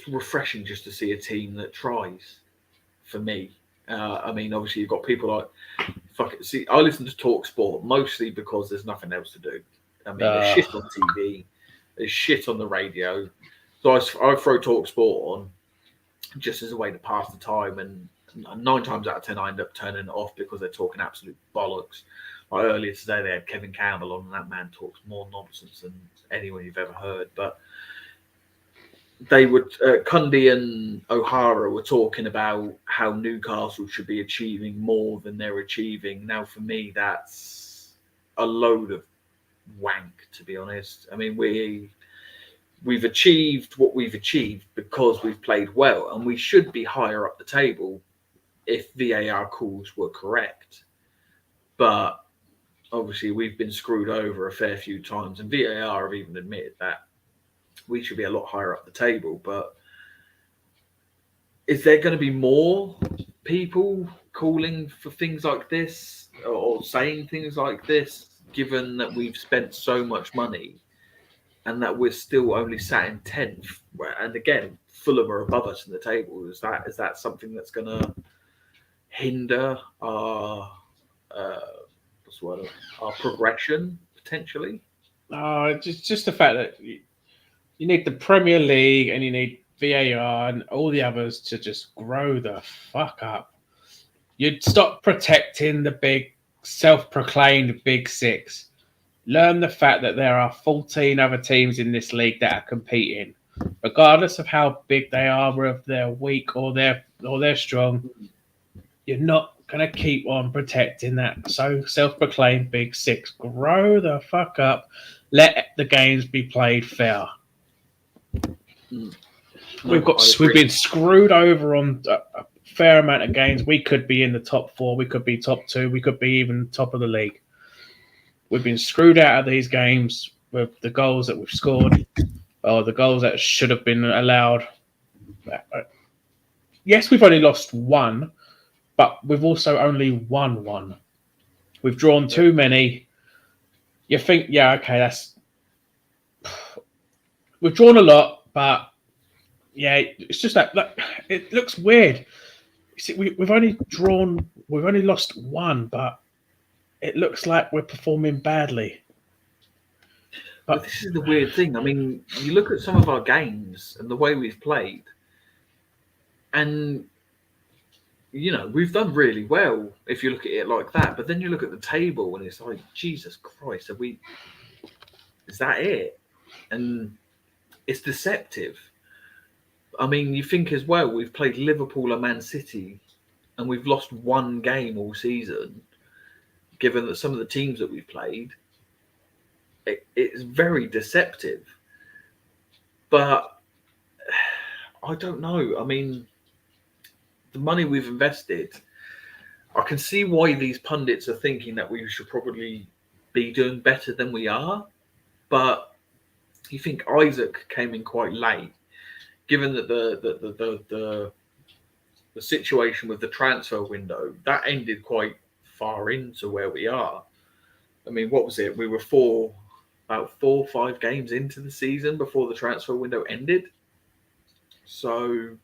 refreshing just to see a team that tries. For me, I mean, obviously you've got people like see. I listen to Talk Sport mostly because there's nothing else to do. I mean, there's shit on TV, there's shit on the radio, so I throw Talk Sport on just as a way to pass the time. And 9 times out of 10, I end up turning it off because they're talking absolute bollocks. Like earlier today, they had Kevin Campbell on, and that man talks more nonsense than anyone you've ever heard. But they would, Cundy and O'Hara were talking about how Newcastle should be achieving more than they're achieving. Now, for me, that's a load of wank, to be honest. I mean, we've achieved what we've achieved because we've played well, and we should be higher up the table if VAR calls were correct. But obviously, we've been screwed over a fair few times, and VAR have even admitted that we should be a lot higher up the table. But is there going to be more people calling for things like this or saying things like this, given that we've spent so much money and that we're still only sat in 10th? And again, Fulham are above us in the table. Is that something that's going to hinder our our progression potentially? Just the fact that you need the Premier League and you need VAR and all the others to just grow the fuck up. You'd stop protecting the big self-proclaimed Big Six. Learn the fact that there are 14 other teams in this league that are competing, regardless of how big they are, whether they're weak or they're strong. You're not gonna keep on protecting that so self-proclaimed Big Six. Grow the fuck up. Let the games be played fair. We've been screwed over on a fair amount of games. We could be in the top 4. We could be top 2. We could be even top of the league. We've been screwed out of these games with the goals that we've scored or the goals that should have been allowed. Yes, we've only lost 1, but we've also only won 1. We've drawn too many. You think, yeah, okay, we've drawn a lot, but yeah, it's just that it looks weird. You see, we've only lost 1, but it looks like we're performing badly. But this is the weird thing. I mean, you look at some of our games and the way we've played, and we've done really well if you look at it like that. But then you look at the table and it's like, Jesus Christ, is that it? And it's deceptive. I mean, you think as well, we've played Liverpool and Man City and we've lost one game all season, given that some of the teams that we've played, it's very deceptive. But I don't know. I mean, the money we've invested, I can see why these pundits are thinking that we should probably be doing better than we are. But you think Isaac came in quite late, given that the situation with the transfer window that ended quite far into where we are. I mean, what was it? We were about 4 or 5 games into the season before the transfer window ended. So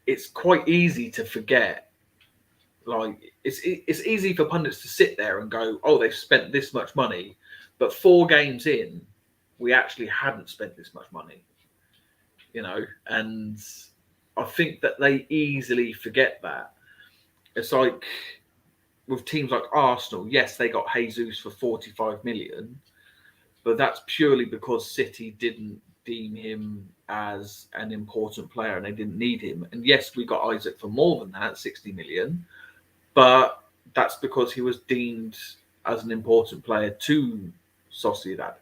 it's quite easy to forget. Like it's easy for pundits to sit there and go, "Oh, they've spent this much money," but 4 games in, we actually hadn't spent this much money. And I think that they easily forget that. It's like with teams like Arsenal, yes, they got Jesus for 45 million, but that's purely because City didn't deem him as an important player and they didn't need him. And yes, we got Isaac for more than that, 60 million, but that's because he was deemed as an important player to Sociedad.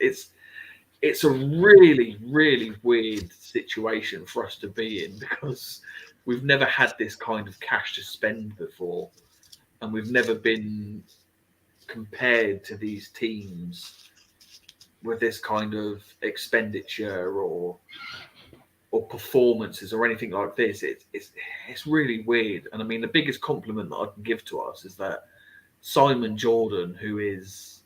It's a really, really weird situation for us to be in because we've never had this kind of cash to spend before, and we've never been compared to these teams with this kind of expenditure or performances or anything like this. It's really weird. And I mean, the biggest compliment that I can give to us is that Simon Jordan, who is,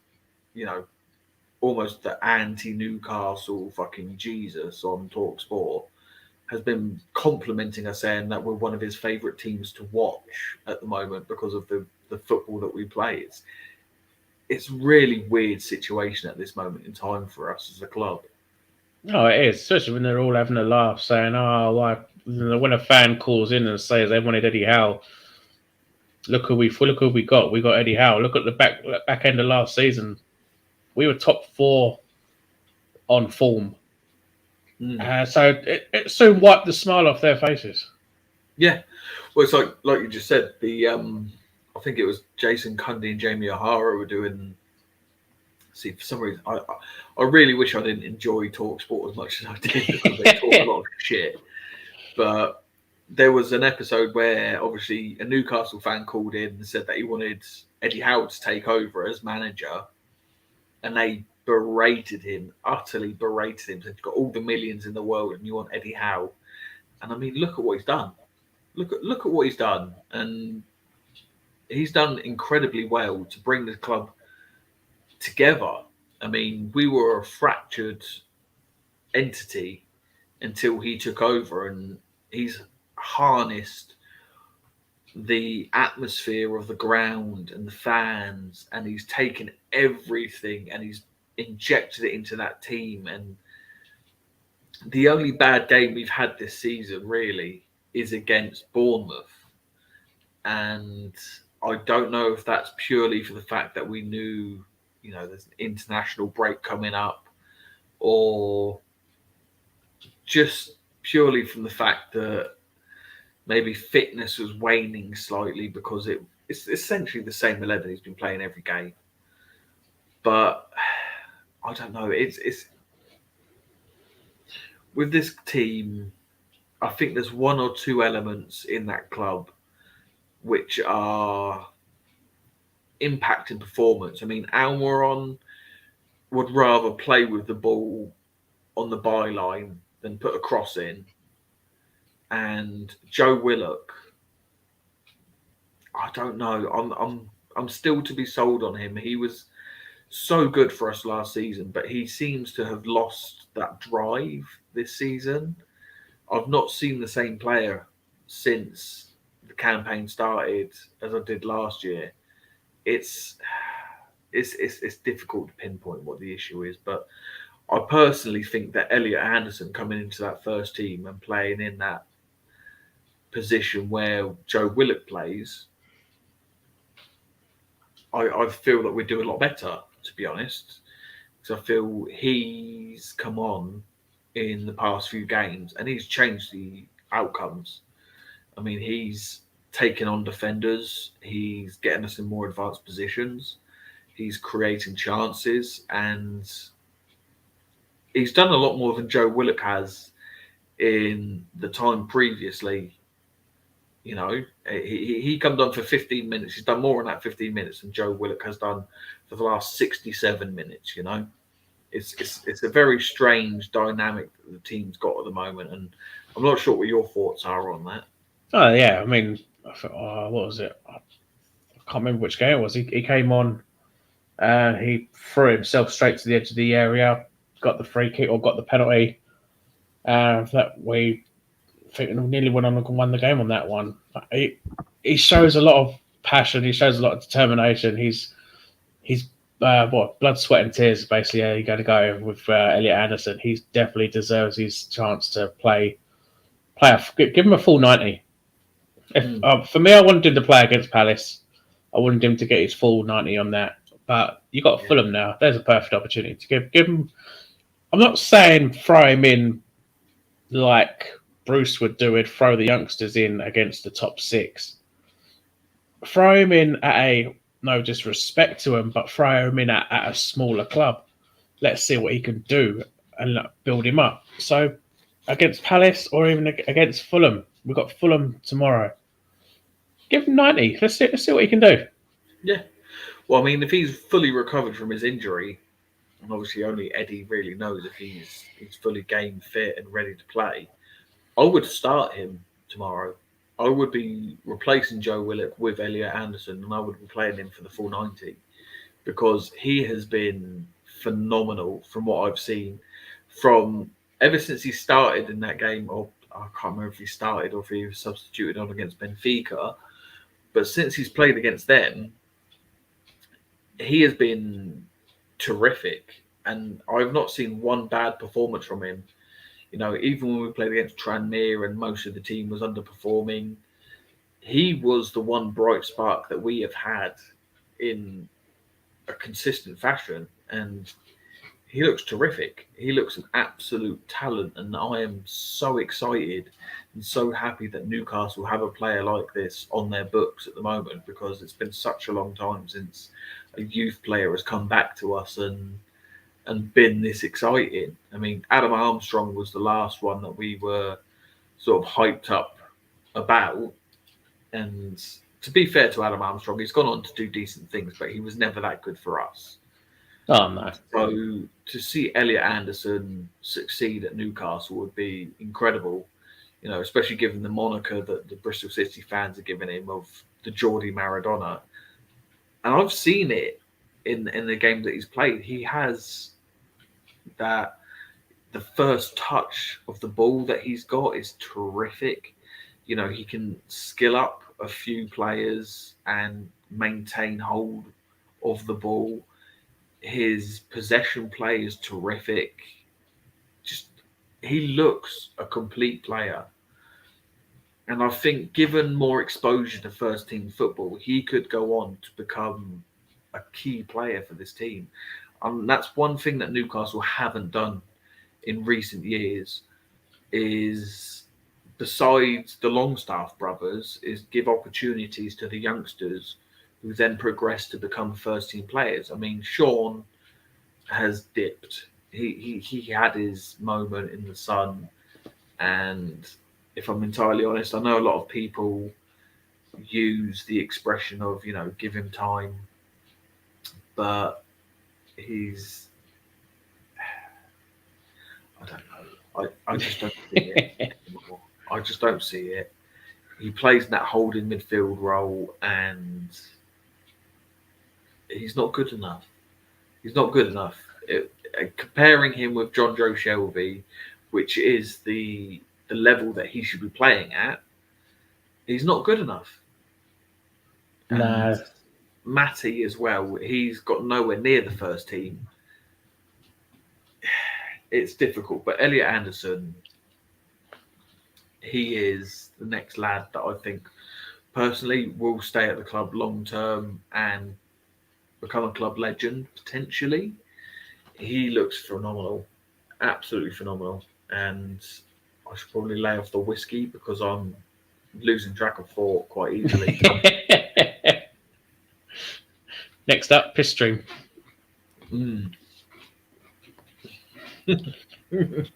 almost the anti-Newcastle fucking Jesus on TalkSport, has been complimenting us, saying that we're one of his favourite teams to watch at the moment because of the football that we play. It's really weird situation at this moment in time for us as a club. No, it is, especially when they're all having a laugh, saying, "Oh, like when a fan calls in and says they wanted Eddie Howe, look who we got. We got Eddie Howe. Look at the back end of last season. We were top 4 on form." So it soon wiped the smile off their faces. Yeah, well, it's like you just said. I think it was Jason Cundy and Jamie O'Hara were doing. See, for some reason, I really wish I didn't enjoy TalkSport as much as I did because they talk a lot of shit. But there was an episode where obviously a Newcastle fan called in and said that he wanted Eddie Howe to take over as manager, and they utterly berated him. Said, "You've got all the millions in the world and you want Eddie Howe." And I mean, look at what he's done. Look at what he's done, and he's done incredibly well to bring the club together. I mean, we were a fractured entity until he took over, and he's harnessed the atmosphere of the ground and the fans, and he's taken everything and he's injected it into that team. And the only bad game we've had this season really is against Bournemouth, and I don't know if that's purely for the fact that we knew, there's an international break coming up, or just purely from the fact that maybe fitness was waning slightly because it's essentially the same 11 he's been playing every game. But I don't know. It's with this team, I think there's 1 or 2 elements in that club which are impacting performance. I mean, Almiron would rather play with the ball on the byline than put a cross in. And Joe Willock, I don't know. I'm still to be sold on him. He was so good for us last season, but he seems to have lost that drive this season. I've not seen the same player since the campaign started as I did last year. it's difficult to pinpoint what the issue is, but I personally think that Elliot Anderson coming into that first team and playing in that position where Joe Willock plays, I feel that we do a lot better, to be honest. Because I feel he's come on in the past few games and he's changed the outcomes. I mean, he's taking on defenders, he's getting us in more advanced positions, he's creating chances, and he's done a lot more than Joe Willock has in the time previously. You know, he comes on for 15 minutes. He's done more in that 15 minutes than Joe Willock has done for the last 67 minutes. You know, it's a very strange dynamic that the team's got at the moment, and I'm not sure what your thoughts are on that. Oh yeah, I mean, what was it? I can't remember which game it was. He came on and he threw himself straight to the edge of the area, got the free kick or got the penalty. That we think nearly went on and won the game on that one. He shows a lot of passion. He shows a lot of determination. He's blood, sweat, and tears. Basically, you got to go with Elliot Anderson. He definitely deserves his chance to play. Give him a full 90. For me, I wanted him to play against Palace. I wanted him to get his full 90 on that. But you got Fulham now. There's a perfect opportunity to give him. I'm not saying throw him in like Bruce would do it, throw the youngsters in against the top six. Throw him in at no disrespect to him, but throw him in at a smaller club. Let's see what he can do and build him up. So against Palace or even against Fulham, we've got Fulham tomorrow. Give him 90. Let's see what he can do. Yeah. Well, I mean, if he's fully recovered from his injury, and obviously only Eddie really knows if he's fully game fit and ready to play, I would start him tomorrow. I would be replacing Joe Willock with Elliot Anderson, and I would be playing him for the full 90 because he has been phenomenal from what I've seen from ever since he started in that game. Or I can't remember if he started or if he was substituted on against Benfica, but since he's played against them, he has been terrific, and I've not seen one bad performance from him. You know, even when we played against Tranmere and most of the team was underperforming, he was the one bright spark that we have had in a consistent fashion, and he looks terrific. He looks an absolute talent, and I am so excited and so happy that Newcastle have a player like this on their books at the moment, because it's been such a long time since a youth player has come back to us and been this exciting. I mean, Adam Armstrong was the last one that we were sort of hyped up about. And to be fair to Adam Armstrong, he's gone on to do decent things, but he was never that good for us. Oh, no. So to see Elliot Anderson succeed at Newcastle would be incredible, you know, especially given the moniker that the Bristol City fans are giving him of the Geordie Maradona. And I've seen it in the game that he's played. He has that, the first touch of the ball that he's got is terrific. You know, he can skill up a few players and maintain hold of the ball. His possession play is terrific. Just, he looks a complete player. And I think given more exposure to first team football, he could go on to become a key player for this team. That's one thing that Newcastle haven't done in recent years, is besides the Longstaff brothers, is give opportunities to the youngsters who then progress to become first team players. I mean, Sean has dipped. He had his moment in the sun, and if I'm entirely honest, I know a lot of people use the expression of, you know, give him time, but he's, I don't know. I just don't see it anymore. I just don't see it. He plays in that holding midfield role, and he's not good enough. He's not good enough. Comparing him with John Joe Shelby, which is the level that he should be playing at, he's not good enough. No. Matty as well. He's got nowhere near the first team. It's difficult, but Elliot Anderson, he is the next lad that I think personally will stay at the club long term and become a club legend potentially. He looks phenomenal, absolutely phenomenal, and I should probably lay off the whiskey because I'm losing track of thought quite easily. Next up, piss stream. But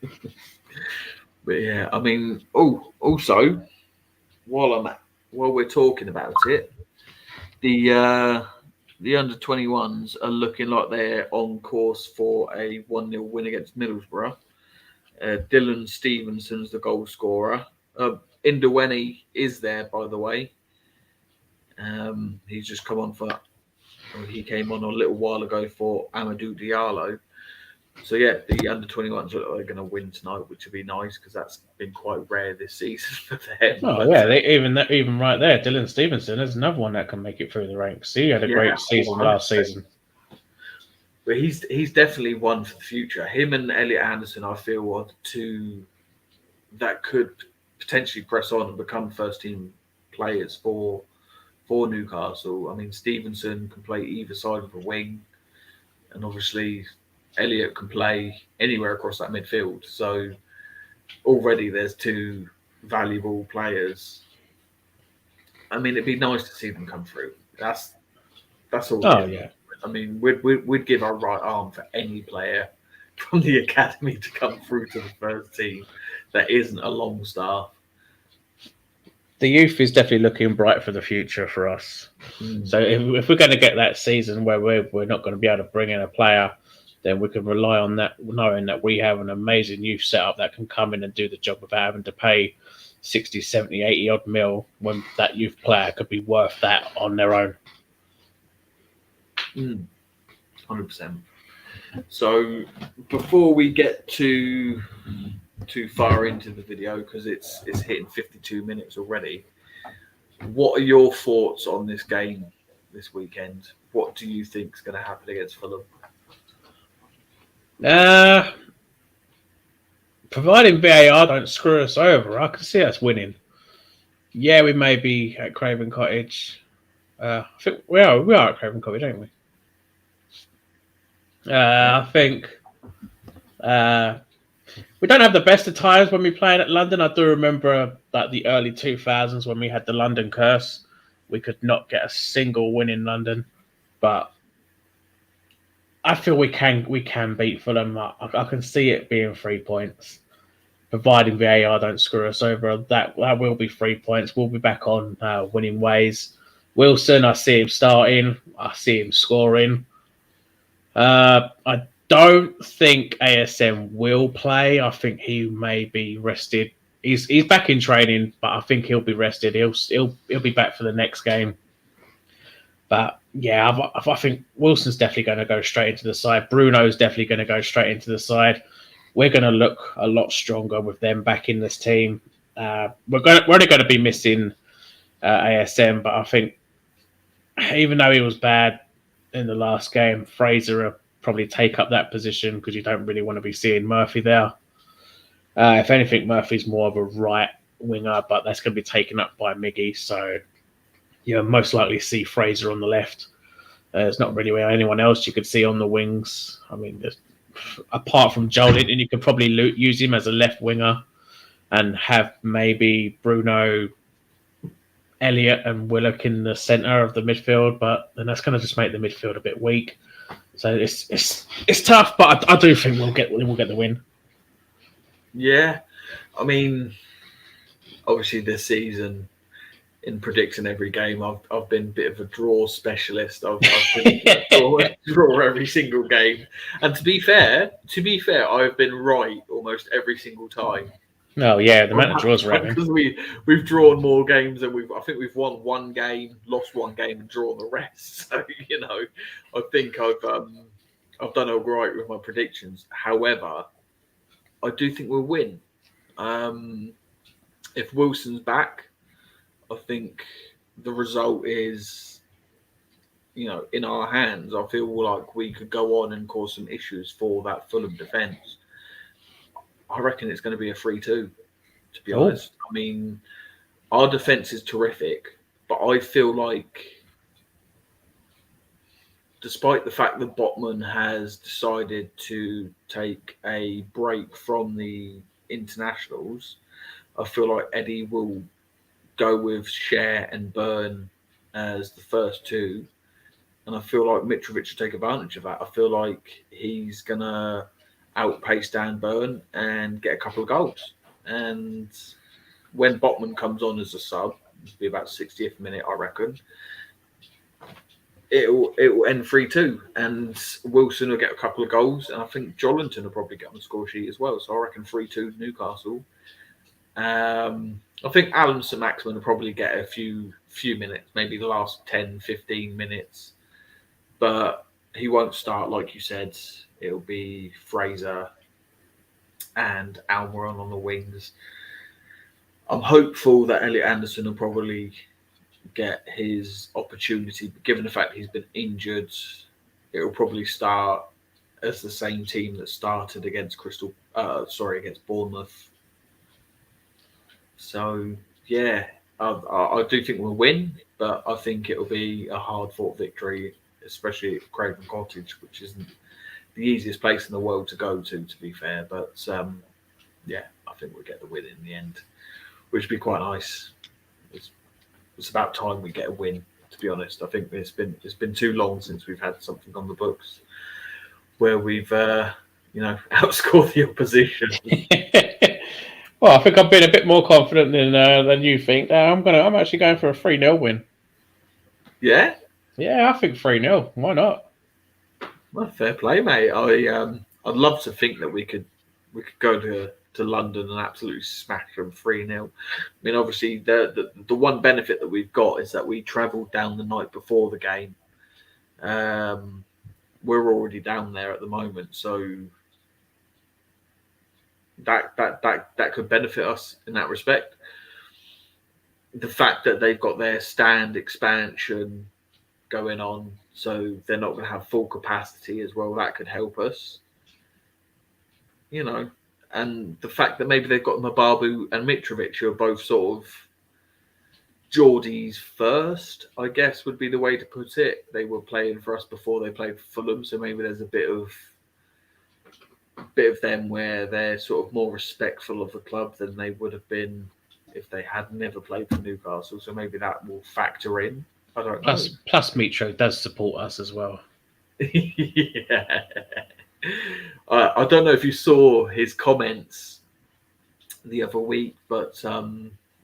yeah, I mean, also while we're talking about it, the under 21s are looking like they're on course for a 1-0 win against Middlesbrough. Dylan Stevenson's the goal scorer. Indewene is there, by the way. He's just come on he came on a little while ago for Amadou Diallo. So yeah, the under 21s are going to win tonight, which would be nice because that's been quite rare this season for them. Oh yeah, even right there, Dylan Stevenson is another one that can make it through the ranks. He had a great season last season. But he's definitely one for the future. Him and Elliot Anderson, I feel, are the two that could potentially press on and become first team players for Newcastle. I mean, Stevenson can play either side of the wing, and obviously Elliot can play anywhere across that midfield. So already there's two valuable players. I mean, it'd be nice to see them come through. That's all. Oh yeah. I mean, we'd give our right arm for any player from the academy to come through to the first team that isn't a long staff. The youth is definitely looking bright for the future for us. So if we're going to get that season where we're not going to be able to bring in a player, then we can rely on that, knowing that we have an amazing youth setup that can come in and do the job without having to pay 60, 70, 80 odd mil when that youth player could be worth that on their own. 100%. So before we get too far into the video, because it's hitting 52 minutes already, what are your thoughts on this game this weekend? What do you think is going to happen against Fulham? Providing VAR don't screw us over, I can see us winning. Yeah, we may be at Craven Cottage. I think we are at Craven Cottage, aren't we? I think we don't have the best of times when we played at London. I do remember that the early 2000s when we had the London curse, we could not get a single win in London. But I feel we can beat Fulham. I can see it being 3 points, providing VAR don't screw us over. That will be 3 points. We'll be back on winning ways. Wilson, I see him starting. I see him scoring. I don't think ASM will play. I think he may be rested. He's back in training, but I think he'll be rested. He'll be back for the next game. But yeah, I think Wilson's definitely going to go straight into the side. Bruno's definitely going to go straight into the side. We're going to look a lot stronger with them back in this team. We're only going to be missing ASM, but I think even though he was bad in the last game, Fraser will probably take up that position because you don't really want to be seeing Murphy there. If anything, Murphy's more of a right winger, but that's going to be taken up by Miggy. So you'll most likely see Fraser on the left. There's not really anyone else you could see on the wings. I mean, apart from Joelinton, you could probably use him as a left winger and have maybe Bruno, Elliot and Willock in the centre of the midfield, but then that's going to just make the midfield a bit weak. So it's tough, but I do think we'll get the win. Yeah, I mean, obviously this season in predicting every game, I've been a bit of a draw specialist. I've been draw every single game, and to be fair, I've been right almost every single time. Oh yeah, the amount of draws we're having. Because we've drawn more games than I think we've won one game, lost one game, and drawn the rest. So I think I've done all right with my predictions. However, I do think we'll win. If Wilson's back, I think the result is, in our hands, I feel like we could go on and cause some issues for that Fulham defence. I reckon it's going to be a 3-2, to be honest. I mean, our defence is terrific, but I feel like, despite the fact that Botman has decided to take a break from the internationals, I feel like Eddie will go with Cher and Byrne as the first two. And I feel like Mitrovic will take advantage of that. I feel like he's going to outpace Dan Byrne and get a couple of goals. And when Botman comes on as a sub, it'll be about 60th minute, I reckon, it'll end 3-2. And Wilson will get a couple of goals. And I think Jolinton will probably get on the score sheet as well. So I reckon 3-2 Newcastle. I think Alan St-Maximin will probably get a few minutes, maybe the last 10, 15 minutes. But he won't start, like you said. It'll be Fraser and Almiron on the wings. I'm hopeful that Elliot Anderson will probably get his opportunity, but given the fact he's been injured, it will probably start as the same team that started against against Bournemouth. So yeah, I do think we'll win, but I think it'll be a hard-fought victory, especially at Craven Cottage, which isn't the easiest place in the world to go to be fair. But yeah, I think we'll get the win in the end, which would be quite nice. It's about time we get a win, to be honest. I think it's been too long since we've had something on the books where we've outscored the opposition. Well, I think I've been a bit more confident than you think. I'm actually going for a 3-0 win. Yeah? Yeah, I think 3-0. Why not? Well, fair play, mate. I'd love to think that we could go to London and absolutely smash them 3-0. I mean, obviously, the one benefit that we've got is that we travelled down the night before the game. We're already down there at the moment, so that could benefit us in that respect. The fact that they've got their stand expansion going on, so they're not going to have full capacity as well, that could help us. And the fact that maybe they've got Mababu and Mitrovic, who are both sort of Geordies first, I guess would be the way to put it. They were playing for us before they played for Fulham, so maybe there's a bit of them where they're sort of more respectful of the club than they would have been if they had never played for Newcastle. So maybe that will factor in. I don't know. Plus Mitro does support us as well. Yeah. I don't know if you saw his comments the other week, but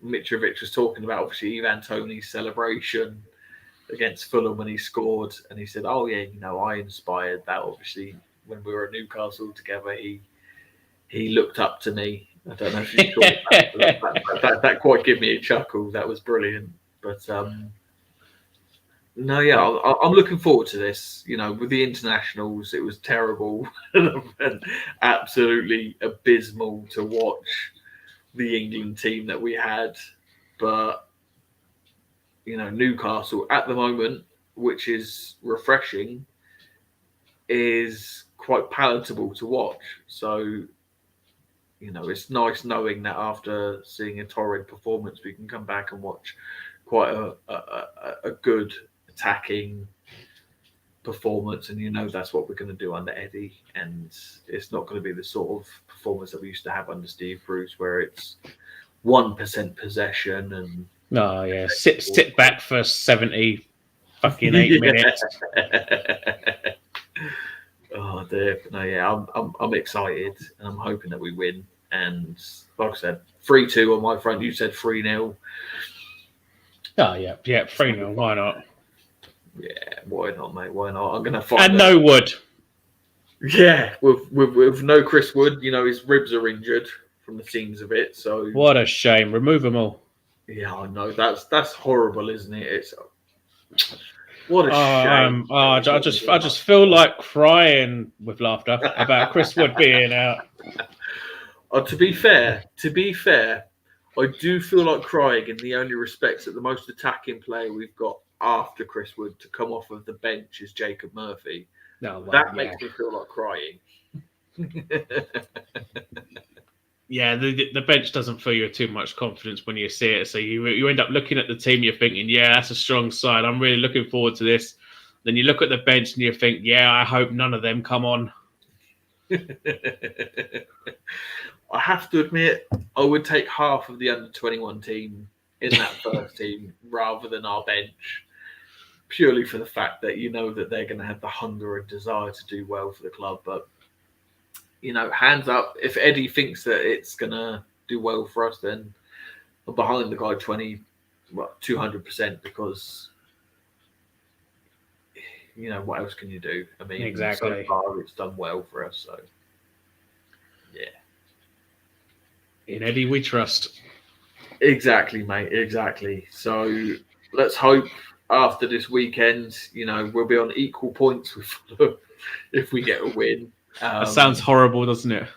Mitrovic was talking about obviously Ivan Toney's celebration against Fulham when he scored, and he said, "Oh yeah, I inspired that. Obviously, when we were at Newcastle together, he looked up to me." I don't know if you saw that. That quite gave me a chuckle. That was brilliant. But no, yeah, I'm looking forward to this. With the internationals, it was terrible and absolutely abysmal to watch the England team that we had. But Newcastle at the moment, which is refreshing, is quite palatable to watch. So, it's nice knowing that after seeing a torrid performance, we can come back and watch quite a good attacking performance. And that's what we're going to do under Eddie. And it's not going to be the sort of performance that we used to have under Steve Bruce, where it's 1% possession and sit back for 70 fucking 8 minutes. Oh dear. No, yeah, I'm excited and I'm hoping that we win. And like I said, 3-2 on my front. You said 3-0. Oh yeah, 3-0. Why not? Yeah, why not, mate? Why not? I'm gonna find and no Wood. Yeah, with no Chris Wood. His ribs are injured from the seams of it. So what a shame. Remove them all. Yeah, I know. That's horrible, isn't it? It's what a shame. I just feel like crying with laughter about Chris Wood being out. To be fair, I do feel like crying in the only respects that the most attacking player we've got after Chris Wood to come off of the bench is Jacob Murphy. No, well, That makes me feel like crying. Yeah, the bench doesn't fill you with too much confidence when you see it. So you end up looking at the team, you're thinking, yeah, that's a strong side. I'm really looking forward to this. Then you look at the bench and you think, yeah, I hope none of them come on. I have to admit, I would take half of the under-21 team in that first team rather than our bench, purely for the fact that you know that they're going to have the hunger and desire to do well for the club. But, you know, hands up, if Eddie thinks that it's going to do well for us, then I'm behind the guy 200%, because, you know, what else can you do? I mean, Exactly. so far it's done well for us, so yeah. In Eddie, we trust. Exactly, mate. Exactly. So let's hope after this weekend, you know, we'll be on equal points with Fulham if we get a win. That sounds horrible, doesn't it?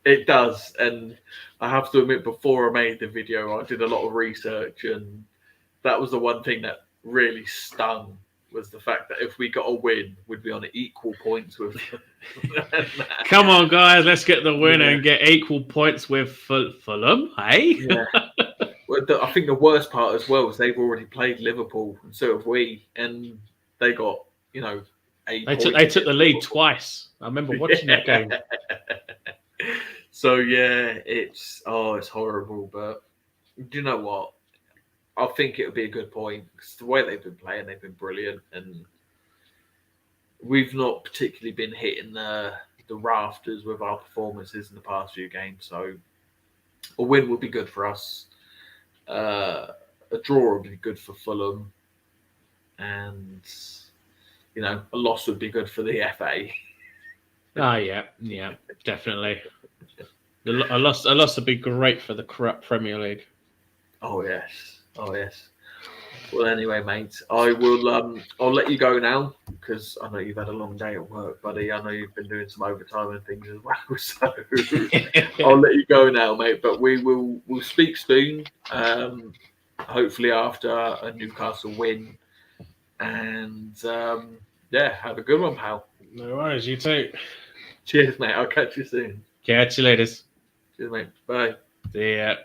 It does. And I have to admit, before I made the video, I did a lot of research, and that was the one thing that really stung, was the fact that if we got a win, we'd be on equal points with them. Come on, guys, let's get the win and get equal points with Fulham, hey? Yeah. I think the worst part as well is they've already played Liverpool, and so have we, and they got, you know, 8 points. They took the lead twice. I remember watching that game. So yeah, it's horrible, but do you know what? I think it would be a good point, because the way they've been playing, they've been brilliant, and we've not particularly been hitting the rafters with our performances in the past few games. So a win would be good for us. A draw would be good for Fulham, and, you know, a loss would be good for the FA. Oh yeah, definitely. A loss would be great for the corrupt Premier League. Oh yes. Well, anyway, mate, I will. I'll let you go now, because I know you've had a long day at work, buddy. I know you've been doing some overtime and things as well. So I'll let you go now, mate. But we'll speak soon. Hopefully after a Newcastle win, and have a good one, pal. No worries, you too. Cheers, mate. I'll catch you soon. Catch you later. Cheers, mate. Bye. See ya.